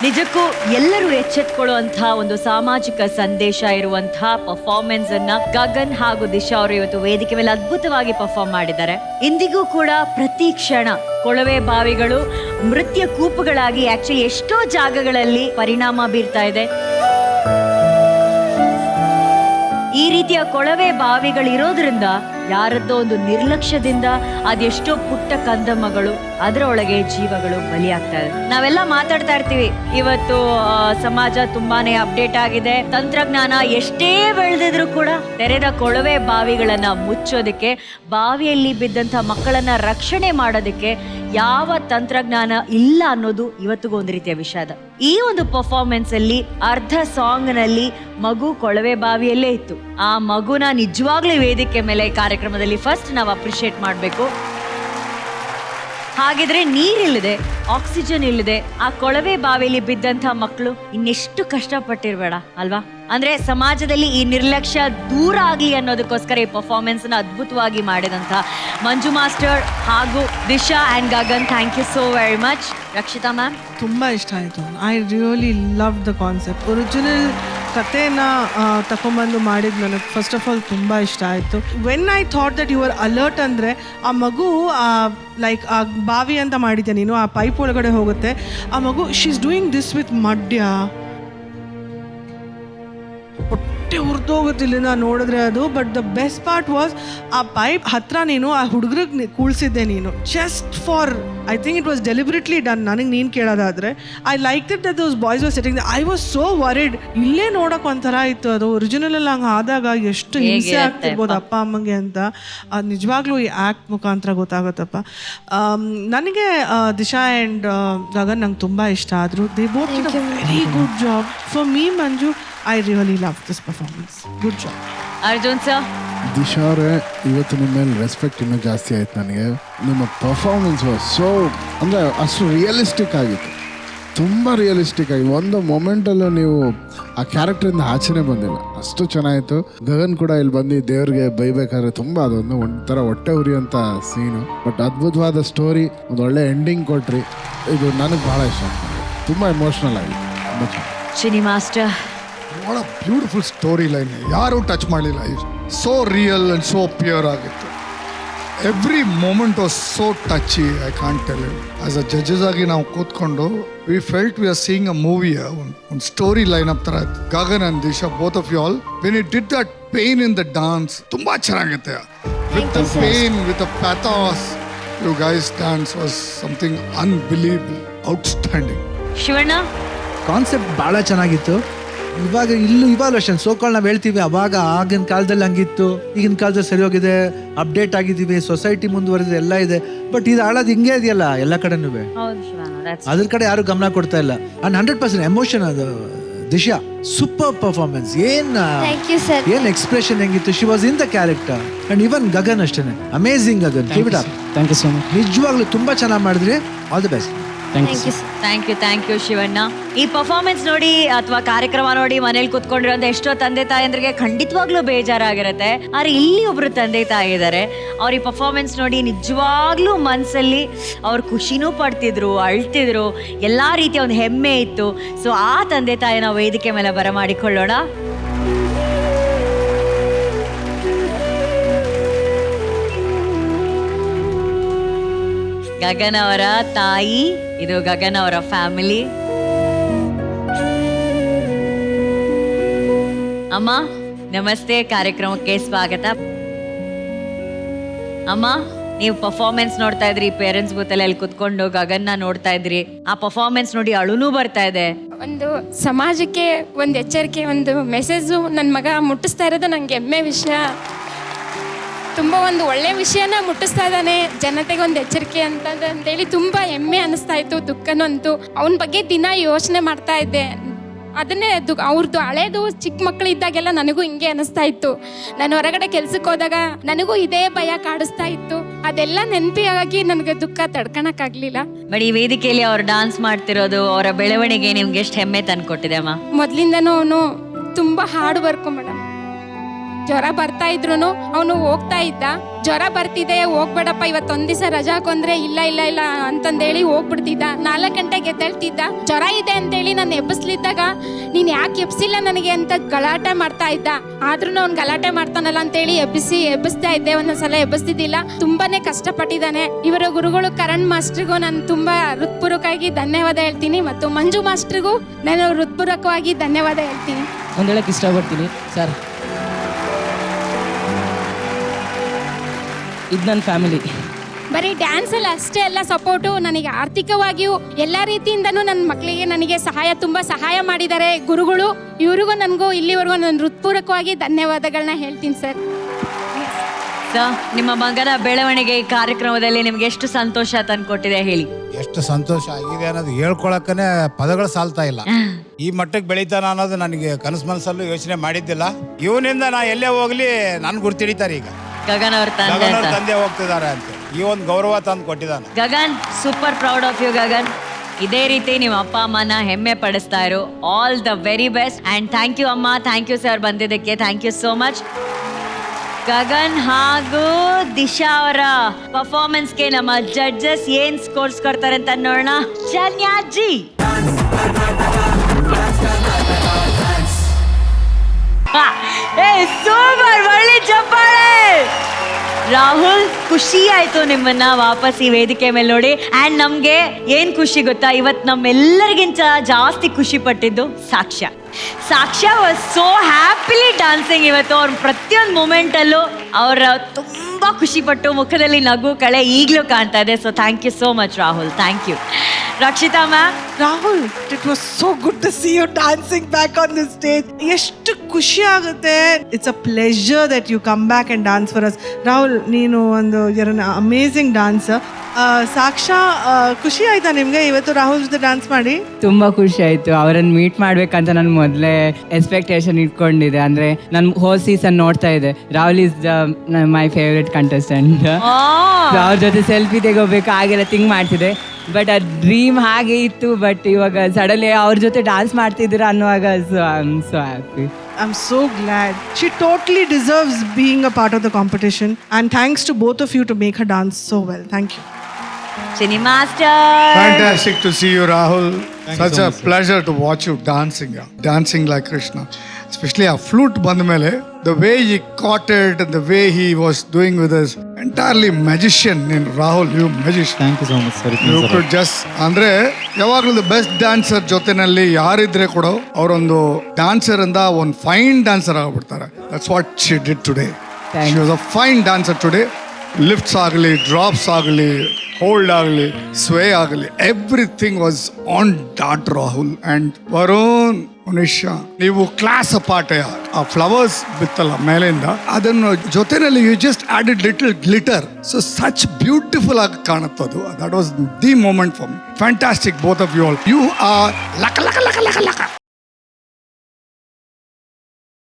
ನಿಜಕ್ಕೂ ಎಲ್ಲರೂ ಎಚ್ಚೆತ್ಕೊಳ್ಳುವಂತಹ ಒಂದು ಸಾಮಾಜಿಕ ಸಂದೇಶ ಇರುವಂತಹ ಪರ್ಫಾರ್ಮೆನ್ಸ್ ಅನ್ನ ಗಗನ್ ಹಾಗೂ ದಿಶಾ ಅವರು ಇವತ್ತು ವೇದಿಕೆ ಮೇಲೆ ಅದ್ಭುತವಾಗಿ ಪರ್ಫಾರ್ಮ್ ಮಾಡಿದ್ದಾರೆ. ಇಂದಿಗೂ ಕೂಡ ಪ್ರತಿ ಕ್ಷಣ ಕೊಳವೆ ಬಾವಿಗಳು ಮೃತ್ಯ ಕೂಪುಗಳಾಗಿ ಆಕ್ಚುಲಿ ಎಷ್ಟೋ ಜಾಗಗಳಲ್ಲಿ ಪರಿಣಾಮ ಬೀರ್ತಾ ಇದೆ. ಈ ರೀತಿಯ ಕೊಳವೆ ಬಾವಿಗಳಿರೋದ್ರಿಂದ ಯಾರದ್ದೋ ಒಂದು ನಿರ್ಲಕ್ಷ್ಯದಿಂದ ಅದೆಷ್ಟೋ ಪುಟ್ಟ ಕಂದಮ್ಮಗಳು ಅದರೊಳಗೆ ಜೀವಗಳು ಬಲಿಯಾಗ್ತಾ ಇದೆ. ನಾವೆಲ್ಲ ಮಾತಾಡ್ತಾ ಇರ್ತೀವಿ, ಇವತ್ತು ಸಮಾಜ ತುಂಬಾನೇ ಅಪ್ಡೇಟ್ ಆಗಿದೆ, ತಂತ್ರಜ್ಞಾನ ಎಷ್ಟೇ ಬೆಳೆದಿದ್ರು ಕೂಡ ತೆರೆದ ಕೊಳವೆ ಬಾವಿಗಳನ್ನ ಮುಚ್ಚೋದಕ್ಕೆ, ಬಾವಿಯಲ್ಲಿ ಬಿದ್ದಂತ ಮಕ್ಕಳನ್ನ ರಕ್ಷಣೆ ಮಾಡೋದಕ್ಕೆ ಯಾವ ತಂತ್ರಜ್ಞಾನ ಇಲ್ಲ ಅನ್ನೋದು ಇವತ್ತಿಗೂ ಒಂದು ರೀತಿಯ ವಿಷಾದ. ಈ ಒಂದು ಪರ್ಫಾರ್ಮೆನ್ಸ್ ಅಲ್ಲಿ ಅರ್ಧ ಸಾಂಗ್ ನಲ್ಲಿ ಮಗು ಕೊಳವೆ ಬಾವಿಯಲ್ಲೇ ಇತ್ತು. ಆ ಮಗುನ ನಿಜವಾಗ್ಲೂ ವೇದಿಕೆ ಮೇಲೆ ಕಾರ್ಯಕ್ರಮದಲ್ಲಿ ಫಸ್ಟ್ ನಾವು ಅಪ್ರಿಶಿಯೇಟ್ ಮಾಡಬೇಕು. ಹಾಗಿದ್ರೆ ನೀರಿಲ್ಲದೆ, ಆಕ್ಸಿಜನ್ ಇಲ್ಲದೆ ಆ ಕೊಳವೆ ಬಾವಿಯಲ್ಲಿ ಬಿದ್ದಂತ ಮಕ್ಕಳು ಇನ್ನೆಷ್ಟು ಕಷ್ಟಪಟ್ಟಿರ್ಬೇಡ ಅಲ್ವಾ? ಅಂದ್ರೆ ಸಮಾಜದಲ್ಲಿ ಈ ನಿರ್ಲಕ್ಷ್ಯ ದೂರ ಆಗ್ಲಿ ಅನ್ನೋದಕ್ಕೋಸ್ಕರ ಈ ಪರ್ಫಾರ್ಮೆನ್ಸ್ ನ ಅದ್ಭುತವಾಗಿ ಮಾಡಿದಂತ ಮಂಜು ಮಾಸ್ಟರ್ ಹಾಗೂ Disha and Gagan, thank you so very much. Rakshita ma'am, ತುಂಬ ಇಷ್ಟ ಆಯಿತು. I really love the concept. Original ಕಥೆನ ತಗೊಂಬಂದು ಮಾಡಿದ್ದು ನನಗೆ ಫಸ್ಟ್ ಆಫ್ ಆಲ್ ತುಂಬ ಇಷ್ಟ ಆಯಿತು. When I thought that you are alert ಅಂದರೆ ಆ ಮಗು ಲೈಕ್ ಆ ಬಾವಿ ಅಂತ ಮಾಡಿದ್ದೆ ನೀನು, ಆ ಪೈಪ್ ಒಳಗಡೆ ಹೋಗುತ್ತೆ ಆ ಮಗು, she is doing this with ಮಡ್ಯ, ಹೊಟ್ಟೆ ಹುರಿದೋಗುತ್ತೆ ಇಲ್ಲಿಂದ ನೋಡಿದ್ರೆ ಅದು. But the best part was ಆ ಪೈಪ್ ಹತ್ರ ನೀನು ಆ ಹುಡುಗರಿಗೆ ಕೂಳಿಸಿದ್ದೆ ನೀನು, just for I think it was deliberately done. ನನಗೆ ನೀನು ಕೇಳೋದಾದರೆ I like that those boys was setting. I was so worried. ಇಲ್ಲೇ ನೋಡೋಕೆ ಒಂಥರ ಇತ್ತು ಅದು. ಒರಿಜಿನಲ್ ಹಂಗೆ ಆದಾಗ ಎಷ್ಟು ಹಿಂಸೆ ಆಗ್ತಿರ್ಬೋದು ಅಪ್ಪ ಅಮ್ಮಂಗೆ ಅಂತ ಅದು ನಿಜವಾಗ್ಲೂ ಈ ಆ್ಯಕ್ಟ್ ಮುಖಾಂತರ ಗೊತ್ತಾಗುತ್ತಪ್ಪ. ನನಗೆ ದಿಶಾ ಆ್ಯಂಡ್ ಗಗನ್ ನಂಗೆ ತುಂಬ ಇಷ್ಟ ಆದರು. They both did a very good job. For me Manju, I really love this performance. Good job. Arjun sir. Disha ಅವರೇ, ಇವತ್ತು ನಿಮ್ಮ ಮೇಲೆ ರೆಸ್ಪೆಕ್ಟ್ ಇನ್ನೂ ಜಾಸ್ತಿ ಆಯ್ತು ನನಗೆ. ನಿಮ್ಮ ಪರ್ಫಾರ್ಮೆನ್ಸ್ ಸೋ ಅಂದರೆ ಅಷ್ಟು ರಿಯಲಿಸ್ಟಿಕ್ ಆಗಿತ್ತು, ತುಂಬ ರಿಯಲಿಸ್ಟಿಕ್ ಆಗಿ. ಒಂದು ಮೊಮೆಂಟಲ್ಲೂ ನೀವು ಆ ಕ್ಯಾರೆಕ್ಟರಿಂದ ಆಚೆನೇ ಬಂದಿಲ್ಲ, ಅಷ್ಟು ಚೆನ್ನಾಗಿತ್ತು. ಗಗನ್ ಕೂಡ ಇಲ್ಲಿ ಬಂದು ದೇವ್ರಿಗೆ ಬೈಬೇಕಾದ್ರೆ ತುಂಬ ಅದೊಂದು ಒಂಥರ ಹೊಟ್ಟೆ ಉರಿಯುವಂಥ ಸೀನು. ಬಟ್ ಅದ್ಭುತವಾದ ಸ್ಟೋರಿ, ಒಂದು ಒಳ್ಳೆ ಎಂಡಿಂಗ್ ಕೊಟ್ರಿ. ಇದು ನನಗೆ ಭಾಳ ಇಷ್ಟ ಆಗ್ತದೆ, ತುಂಬ ಎಮೋಷ್ನಲ್ ಆಗಿದೆ, ತುಂಬ ಚೆನ್ನಾಗಿ. ಶ್ರೀನಿ ಮಾಸ್ಟರ್. ಭಾಳ ಬ್ಯೂಟಿಫುಲ್ ಸ್ಟೋರಿ ಲೈನ್, ಯಾರೂ ಟಚ್ ಮಾಡಲಿಲ್ಲ. So real and so pure ಆಗಿತ್ತು. Every moment was so touchy, I can't tell you. As a judges ಆಗಿ ನಾವು ಕೂತ್ಕೊಂಡು we felt we are seeing a movie, ಒಂದು ಸ್ಟೋರಿ ಲೈನ್ ಅಪ್ ಥರ ಇತ್ತು. Gagan and Disha, both of you all, when it did that pain in the dance, ತುಂಬ ಚೆನ್ನಾಗಿತ್ತೆ. With the pain, with the ಪ್ಯಾಥಾಸ್, you guys dance was something unbelievable, outstanding. Shivanna. Concept ಭಾಳ ಚೆನ್ನಾಗಿತ್ತು. ಇವಾಗ evolution so-called ನಾವು ಹೇಳ್ತೀವಿ, ಅವಾಗ ಆಗಿನ ಕಾಲದಲ್ಲಿ ಹಂಗಿತ್ತು, ಈಗಿನ ಕಾಲದಲ್ಲಿ ಸರಿ ಹೋಗಿದೆ, ಅಪ್ಡೇಟ್ ಆಗಿದ್ದೀವಿ, ಸೊಸೈಟಿ ಮುಂದುವರೆದಿದೆ, ಎಲ್ಲ ಇದೆ. ಬಟ್ ಇದು ಆಳೋದು ಹಿಂಗೆ ಇದೆಯಲ್ಲ ಎಲ್ಲ ಕಡೆನೂ, ಅದ್ರ ಕಡೆ ಯಾರು ಗಮನ ಕೊಡ್ತಾ ಇಲ್ಲ. ಅಂಡ್ 100% ಎಮೋಷನ್ ಅದು. Disha super performance. ಏನ್ ಎಕ್ಸ್ಪ್ರೆಷನ್ ಹೆಂಗಿತ್ತು, she was in the character. And even Gagan ಅಷ್ಟೇನೆ, amazing Gagan. Thank you so much. ನಿಜವಾಗ್ಲೂ ತುಂಬಾ ಚೆನ್ನಾಗಿ ಮಾಡಿದ್ರಿ. All the best. Thank you Shivanna. ಈ ಪರ್ಫಾರ್ಮೆನ್ಸ್ ನೋಡಿ ಅಥವಾ ಕಾರ್ಯಕ್ರಮ ನೋಡಿ ಮನೇಲಿ ಕುತ್ಕೊಂಡಿರೋಂಥ ಎಷ್ಟೋ ತಂದೆ ತಾಯಂದ್ರಿಗೆ ಖಂಡಿತವಾಗ್ಲೂ ಬೇಜಾರಾಗಿರುತ್ತೆ. ಆದ್ರೆ ಇಲ್ಲಿ ಒಬ್ರು ತಂದೆ ತಾಯಿ ಇದ್ದಾರೆ, ಅವ್ರ ಈ ಪರ್ಫಾರ್ಮೆನ್ಸ್ ನೋಡಿ ನಿಜವಾಗ್ಲೂ ಮನಸ್ಸಲ್ಲಿ ಅವ್ರು ಖುಷಿನೂ ಪಡ್ತಿದ್ರು, ಅಳ್ತಿದ್ರು, ಎಲ್ಲಾ ರೀತಿಯ ಒಂದು ಹೆಮ್ಮೆ ಇತ್ತು. ಸೊ ಆ ತಂದೆ ತಾಯಿನ ವೇದಿಕೆ ಮೇಲೆ ಬರಮಾಡಿಕೊಳ್ಳೋಣ. ಗಗನ್ ಅವರ ತಾಯಿ, ಇದು ಗಗನ್ ಅವರ ಫ್ಯಾಮಿಲಿ. ಅಮ್ಮ ನಮಸ್ತೆ, ಕಾರ್ಯಕ್ರಮಕ್ಕೆ ಸ್ವಾಗತ. ಅಮ್ಮ, ನೀವು ಪರ್ಫಾರ್ಮೆನ್ಸ್ ನೋಡ್ತಾ ಇದ್ರಿ, ಪೇರೆಂಟ್ಸ್ ಬೂತಲ್ಲಿ ಅಲ್ಲಿ ಕುತ್ಕೊಂಡು ಗಗನ್ನ ನೋಡ್ತಾ ಇದ್ರಿ. ಆ ಪರ್ಫಾರ್ಮೆನ್ಸ್ ನೋಡಿ ಅಳುನೂ ಬರ್ತಾ ಇದೆ. ಒಂದು ಸಮಾಜಕ್ಕೆ ಒಂದು ಎಚ್ಚರಿಕೆ, ಒಂದು ಮೆಸೇಜು ನನ್ನ ಮಗ ಮುಟ್ಟಿಸ್ತಾ ಇರೋದು ನಂಗೆ ಹೆಮ್ಮೆ ವಿಷಯ. ತುಂಬ ಒಂದು ಒಳ್ಳೆ ವಿಷಯನ ಮುಟ್ಟಿಸ್ತಾ ಇದ್ದಾನೆ ಜನತೆಗೆ, ಒಂದು ಎಚ್ಚರಿಕೆ ಅಂತಂದೇಳಿ ತುಂಬ ಹೆಮ್ಮೆ ಅನ್ನಿಸ್ತಾ ಇತ್ತು. ದುಃಖನೂ ಅಂತು. ಅವನ ಬಗ್ಗೆ ದಿನ ಯೋಚನೆ ಮಾಡ್ತಾ ಇದ್ದೆ. ಅದನ್ನೇ ಅವ್ರದ್ದು ಹಳೇದು ಚಿಕ್ಕ ಮಕ್ಕಳು ಇದ್ದಾಗೆಲ್ಲ ನನಗೂ ಹಿಂಗೆ ಅನ್ನಿಸ್ತಾ ಇತ್ತು. ನಾನು ಹೊರಗಡೆ ಕೆಲ್ಸಕ್ಕೆ ಹೋದಾಗ ನನಗೂ ಇದೇ ಭಯ ಕಾಡಿಸ್ತಾ ಇತ್ತು. ಅದೆಲ್ಲ ನೆನಪಿಯಾಗಿ ನನಗೆ ದುಃಖ ತಡ್ಕೊಳಕ್ಕಾಗ್ಲಿಲ್ಲ. ಬಟ್ ಈ ವೇದಿಕೆಯಲ್ಲಿ ಅವ್ರು ಡಾನ್ಸ್ ಮಾಡ್ತಿರೋದು, ಅವರ ಬೆಳವಣಿಗೆ ನಿಮ್ಗೆ ಎಷ್ಟು ಹೆಮ್ಮೆ ತಂದ್ಕೊಟ್ಟಿದೆ ಅಮ್ಮ? ಮೊದಲಿಂದನೂ ಅವನು ತುಂಬ ಹಾರ್ಡ್ ವರ್ಕು ಮೇಡಮ್, ಜ್ವರ ಬರ್ತಾ ಇದ್ರು ಅವನು ಹೋಗ್ತಾ ಇದ್ದ. ಜ್ವರ ಬರ್ತಿದೆ, ಹೋಗ್ಬೇಡಪ್ಪ ಇವತ್ತೊಂದ್ ದಿವಸ ರಜಾ ಹಾಕೊಂಡ್ರೆ ಇಲ್ಲ ಇಲ್ಲ ಇಲ್ಲ ಅಂತಂದೇಳಿ ಹೋಗ್ಬಿಡ್ತಿದ್ದ. 4 ಗಂಟೆಗೆ ಎದ್ದೇಳ್ತಿದ್ದ. ಜ್ವರ ಇದೆ ಅಂತೇಳಿ ನಾನು ಎಬ್ಬಿಸ್ಲಿದ್ದಾಗ ನೀನ್ ಯಾಕೆ ಎಬ್ಸಿಲ್ಲ ನನಗೆ ಅಂತ ಗಲಾಟೆ ಮಾಡ್ತಾ ಇದ್ದ. ಆದ್ರೂ ಅವ್ನು ಗಲಾಟೆ ಮಾಡ್ತಾನಲ್ಲ ಅಂತೇಳಿ ಎಬ್ಬಿಸ್ತಾ ಇದ್ದೆ. ಒಂದೊಂದ್ಸಲ ಎಬ್ಬಿಸ್ತಿದ್ದಿಲ್ಲ. ತುಂಬಾನೇ ಕಷ್ಟಪಟ್ಟಿದ್ದಾನೆ. ಇವರ ಗುರುಗಳು ಕರಣ್ ಮಾಸ್ಟ್ರಿಗೂ ನಾನು ತುಂಬಾ ಹೃತ್ಪೂರ್ವಕವಾಗಿ ಧನ್ಯವಾದ ಹೇಳ್ತೀನಿ, ಮತ್ತು ಮಂಜು ಮಾಸ್ಟ್ರಿಗೂ ನಾನು ಹೃತ್ಪೂರ್ವಕವಾಗಿ ಧನ್ಯವಾದ ಹೇಳ್ತೀನಿ. ಒಂದು ಹೇಳಕ್ಕೆ ಇಷ್ಟಪಡ್ತೀನಿ ಸರ್, ಇದು ನನ್ನ ಫ್ಯಾಮಿಲಿ. ಬರೀ ಡ್ಯಾನ್ಸ್ ಅಲ್ಲಿ ಅಷ್ಟೇ ಅಲ್ಲ ಸಪೋರ್ಟು, ನನಗೆ ಆರ್ಥಿಕವಾಗಿಯೂ ಎಲ್ಲ ರೀತಿಯಿಂದನೂ ನನ್ನ ಮಕ್ಕಳಿಗೆ ನನಗೆ ತುಂಬಾ ಸಹಾಯ ಮಾಡಿದ್ದಾರೆ ಗುರುಗಳು. ಇವ್ರಿಗೂ ನನಗೂ ಇಲ್ಲಿವರೆಗೂ ನಾನು ಹೃತ್ಪೂರ್ವಕವಾಗಿ ಧನ್ಯವಾದಗಳನ್ನ ಹೇಳ್ತೀನಿ ಸರ್. ನಿಮ್ಮ ಮಗನ ಬೆಳವಣಿಗೆ ಈ ಕಾರ್ಯಕ್ರಮದಲ್ಲಿ ನಿಮ್ಗೆ ಎಷ್ಟು ಸಂತೋಷ ತಂದ್ಕೊಟ್ಟಿದೆ ಹೇಳಿ. ಎಷ್ಟು ಸಂತೋಷ ಆಗಿದೆ ಅನ್ನೋದು ಹೇಳ್ಕೊಳಕ್ಕನೆ ಪದಗಳು ಸಾಲ್ತಾ ಇಲ್ಲ. ಈ ಮಟ್ಟಕ್ಕೆ ಬೆಳಿತಾನ ಅನ್ನೋದು ನನಗೆ ಕನಸು ಮನಸ್ಸಲ್ಲೂ ಯೋಚನೆ ಮಾಡಿದ್ದಿಲ್ಲ. ಇವನಿಂದ ನಾ ಎಲ್ಲೇ ಹೋಗ್ಲಿ ನನ್ ಗುರ್ತಿಡಿತಾರೆ. ಈಗ ಗಗನ್ ಅವ್ರ ತಂದೆ ಹೋಗ್ತಿದ್ದಾರೆ ಅಂತ ಈ ಒಂದು ಗೌರವ ತಂದು ಕೊಟ್ಟಿದ್ದಾನೆ. Gagan, super proud of you Gagan. ಇದೇ ರೀತಿ ನಿಮ್ಮ ಅಪ್ಪ ಅಮ್ಮನ ಹೆಮ್ಮೆ ಪಡಿಸ್ತಾ ಇರು. All the very best and thank you ಅಮ್ಮ, ಥ್ಯಾಂಕ್ ಯು ಸರ್ ಬಂದಿದ್ದಕ್ಕೆ, thank you so much. Gagan ಹಾಗೂ ದಿಶಾ ಅವರ ಪರ್ಫಾರ್ಮೆನ್ಸ್ಗೆ ನಮ್ಮ ಜಡ್ಜಸ್ ಏನ್ ಸ್ಕೋರ್ಸ್ ಕೊಡ್ತಾರೆ ಅಂತ ನೋಡೋಣ. ಜನ್ಯಾಜಿ ಸೂಪರ್, ಒಳ್ಳೆ ಚಪ್ಪಾಳೆ. ರಾಹುಲ್, ಖುಷಿ ಆಯ್ತು ನಿಮ್ಮನ್ನ ವಾಪಸ್ ಈ ವೇದಿಕೆ ಮೇಲೆ ನೋಡಿ. ಅಂಡ್ ನಮ್ಗೆ ಏನ್ ಖುಷಿ ಗೊತ್ತಾ, ಇವತ್ತು ನಮ್ಮೆಲ್ಲರಿಗಿಂತ ಜಾಸ್ತಿ ಖುಷಿ ಪಟ್ಟಿದ್ದು ಸಾಕ್ಷ್ಯ ವಾಸ್ ಸೋ ಹ್ಯಾಪಿಲಿ ಡಾನ್ಸಿಂಗ್. ಇವತ್ತು ಅವ್ರ ಪ್ರತಿಯೊಂದು ಮೂಮೆಂಟಲ್ಲೂ ಅವರ ತುಂಬಾ ಖುಷಿ ಪಟ್ಟು ಮುಖದಲ್ಲಿ ನಗು ಕಳೆ ಈಗಲೂ ಕಾಣ್ತಾ ಇದೆ. So thank you so much Rahul, thank you. Rakshita ma'am. Rahul, it was so good to see you dancing back on the stage. ಎಷ್ಟು ಖುಷಿ ಆಗುತ್ತೆ. It's a pleasure that you come back and dance for us. Rahul, ನೀನು ಒಂದು amazing dancer. Saksha, ಖುಷಿ ಆಯ್ತಾ ನಿಮ್ಗೆ ಇವತ್ತು ರಾಹುಲ್ ಜೊತೆ ಡಾನ್ಸ್ ಮಾಡಿ? ತುಂಬ ಖುಷಿ ಆಯಿತು. ಅವರನ್ನು ಮೀಟ್ ಮಾಡ್ಬೇಕಂತ ನಾನು ಮೊದಲೇ ಎಕ್ಸ್ಪೆಕ್ಟೇಷನ್ ಇಟ್ಕೊಂಡಿದ್ದೆ. ಅಂದರೆ ನಾನು ಹೋಲ್ ಸೀಸನ್ ನೋಡ್ತಾ ಇದ್ದೆ. Rahul is my favourite contestant. ಅವ್ರ ಜೊತೆ ಸೆಲ್ಫಿ ತೆಗೋಬೇಕು ಹಾಗೆಲ್ಲ ಥಿಂಕ್ ಮಾಡ್ತಿದ್ದೆ. ಬಟ್ ಆ ಡ್ರೀಮ್ ಹಾಗೆ ಇತ್ತು. ಬಟ್ ಇವಾಗ ಸಡನ್ಲಿ ಅವ್ರ ಜೊತೆ ಡಾನ್ಸ್ ಮಾಡ್ತಿದ್ದೀರಾ ಅನ್ನುವಾಗ so I am so happy. I'm so glad. She totally deserves being a part of the competition. And thanks to both of you to make her dance so well. Thank you. Chini Master. Fantastic to see you, Rahul. Such a pleasure to watch you dancing. Dancing like Krishna. Especially a flute bandmele, the way he caught it and the way he was doing with us. Entirely magician in Rahul, you magician. Thank you so much, sir. You could just ಅಂದ್ರೆ ಯಾವಾಗಲೂ the best dancer ಜೊತೆನಲ್ಲಿ ಯಾರಿದ್ರೆ ಕೂಡ ಅವರೊಂದು dancer ಇಂದ ಒಂದು fine dancer ಆಗ್ಬಿಡ್ತಾರೆ. That's what she did today. She was a fine dancer today. Lifts ಆಗಲಿ, drops ಆಗಲಿ, ಹೋಲ್ಡ್ ಆಗಲಿ, ಸ್ವೇ ಆಗಲಿ, everything was on dot. Rahul and Varun, ಮನುಷ್ಯ ನೀವು ಕ್ಲಾಸ್ ಅಪಾರ್ಟ್. ಆ ಫ್ಲವರ್ಸ್ ಬಿತ್ತಲ್ಲ ಮೇಲಿಂದ, ಅದನ್ನು ಜೊತೆನಲ್ಲಿ you just added little glitter. So such beautiful ಆಗಿ ಕಾಣುತ್ತದು. That was the moment for me. Fantastic both of you all. You are ಲಕ ಲಕ ಲಕ ಲಕ ಲಕ.